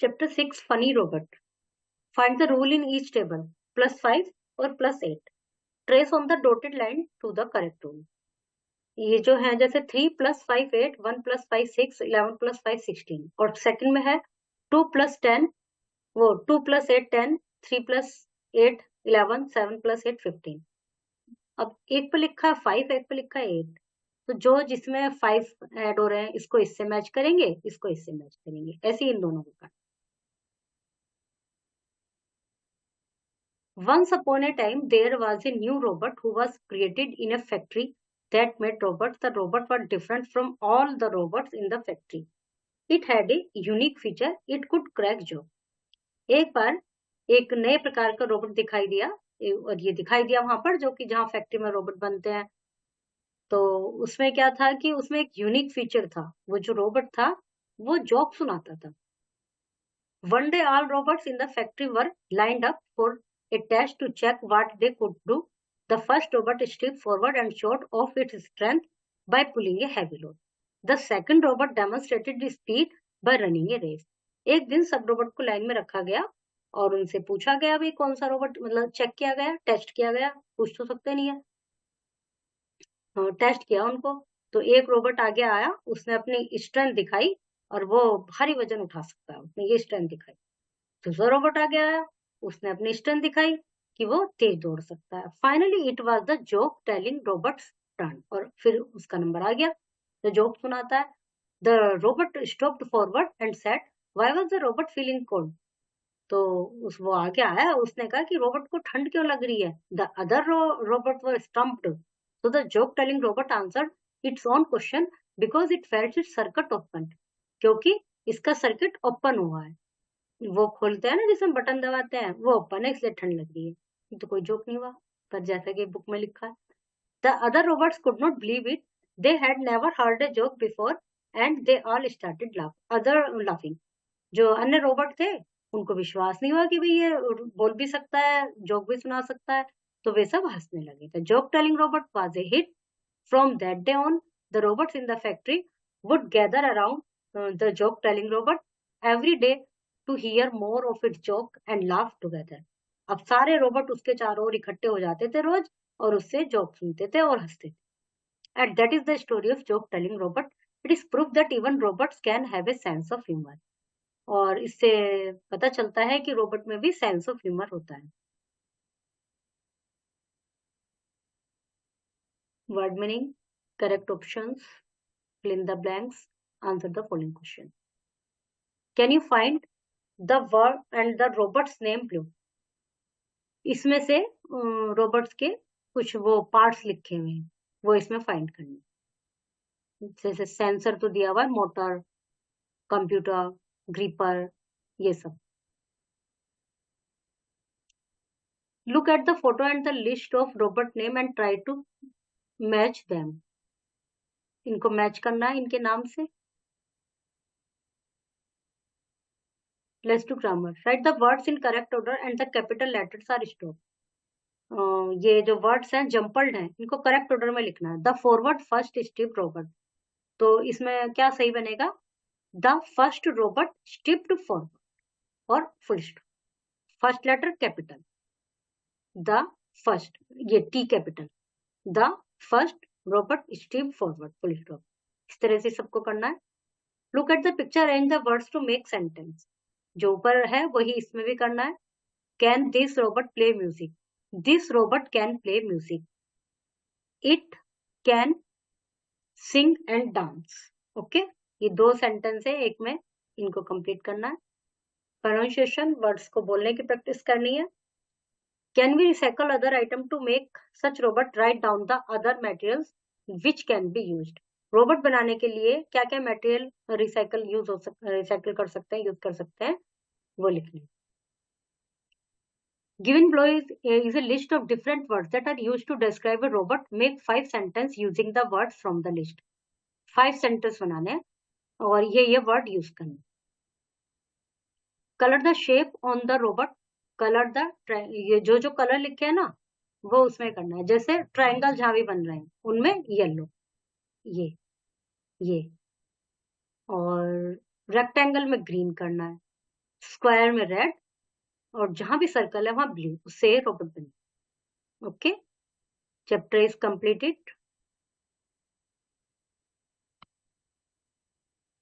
Chapter 6 Funny Robot. Find the rule in each table +5 और +8. Trace on the dotted line to the correct rule. ये जो है जैसे 3 + 5 8, 1 + 5 6, 11 + 5 16 और सेकंड में है 2 + 10 वो 2 + 8 10, 3 + 8 11, 7 + 8 15. अब एक पे लिखा है 5, एक पे लिखा है 8. तो जो जिसमें 5 ऐड हो रहे हैं इसको इससे मैच करेंगे, इसको इससे मैच करेंगे, ऐसे ही इन दोनों को करना. Once upon a time, there was a new robot who was created in a factory that made robots. The robot was different from all the robots in the factory. It had a unique feature. It could crack jokes. एक बार एक नए प्रकार का robot दिखाई दिया और ये दिखाई दिया वहां पर जो कि जहां फैक्ट्री में रोबोट बनते हैं. तो उसमें क्या था कि उसमें एक यूनिक फीचर था. वो जो रोबोट था वो जोक सुनाता था. One day, all robots in the factory were lined up for a test to check what they could do. The first robot stepped forward and showed off its strength by pulling a heavy load. The second robot demonstrated its speed by running a race. एक दिन सब robot को line में रखा गया और उनसे पूछा गया भाई कौन सा रोबोट मतलब चेक किया गया, टेस्ट किया गया, पूछ तो सकते नहीं है, टेस्ट किया उनको. तो एक रोबोट आगे आया, उसने अपनी स्ट्रेंथ दिखाई और वो भारी वजन उठा सकता है, उसने ये स्ट्रेंथ दिखाई. दूसरा रोबोट आ गया है, उसने अपनी स्ट्रेंथ दिखाई कि वो तेज दौड़ सकता है. Finally it was the joke telling robots turn और फिर उसका नंबर आ गया. द जोक सुनाता है. The robot stopped forward and said why was the robot feeling cold. तो उस वो आगे आया, उसने कहा कि रोबोट को ठंड क्यों लग रही है. The other robot were stumped. So the joke telling robot answered its own question because it felt its circuit open. क्योंकि इसका सर्किट ओपन हुआ है. वो खोलते हैं ना जिसमें बटन दबाते हैं, वो ओपन है इसलिए ठंड लग रही है. ये तो कोई जोक नहीं हुआ, पर जैसा कि बुक में लिखा है. The other robots could not believe it. They had never heard a joke before and they all started laughing. जो अन्य रोबोट थे उनको विश्वास नहीं हुआ कि भाई ये बोल भी सकता है, जोक भी सुना सकता है, तो वे सब हंसने लगे. The joke telling robot was a hit. From that day on, the robots in the factory would gather around the joke telling robot every day to hear more of its joke and laugh together. अब सारे robot उसके चारों ओर इकट्ठे हो जाते थे रोज और उससे जोक सुनते थे और हंसते थे. And that is the story of joke telling robot. It is proof that even robots can have a sense of humor. और इससे पता चलता है कि रोबोट में भी सेंस ऑफ ह्यूमर होता है. Word meaning, correct options, fill in the blanks, answer the following question. Can you find the word and the robot's name below? इसमें से रोबोट्स के कुछ वो पार्ट्स लिखे हुए हैं, वो इसमें फाइंड करने. जैसे सेंसर तो दिया हुआ है, मोटर, कंप्यूटर, ग्रीपर, ये सब. Look at the photo and the list of robot name and try to match them. इनको मैच करना है इनके नाम से. Let's do grammar. Write the words in correct order and the capital letters are stopped. ये जो words हैं जम्पल्ड हैं, इनको करेक्ट ऑर्डर में लिखना है. The forward first step robot, तो इसमें क्या सही बनेगा? The first robot stepped forward और full stop. First letter capital, the first, ये T capital. The first robot step forward full stop. इस तरह से सबको करना है. Look at the picture, arrange the words to make sentence. जो ऊपर है वही इसमें भी करना है. Can this robot play music? This robot can play music. It can sing and dance. Okay, ये दो सेंटेंस है एक में, इनको कंप्लीट करना है. प्रोनाउंसिएशन, वर्ड्स को बोलने की प्रैक्टिस करनी है. Can we recycle other item to make such robot? Right down the other materials which can be used. Robot बनाने के लिए क्या क्या मटेरियल रिसाइकल कर सकते हैं, यूज कर सकते हैं, वो लिखने. Given below is a list of different words that are used to describe a robot. Make 5 sentences using the words from the list. 5 sentences बनाने हैं और ये वर्ड यूज करने. Color the shape on the robot. Color the ये जो colour लिखे हैं ना वो उसमें करना है. जैसे ट्रायंगल जहां भी बन रहे हैं उनमें येलो, ये और रेक्टेंगल में ग्रीन करना है. स्क्वायर में रेड, और जहां भी सर्कल है वहां ब्लू, उससे रोबोट बने। Okay, chapter is completed.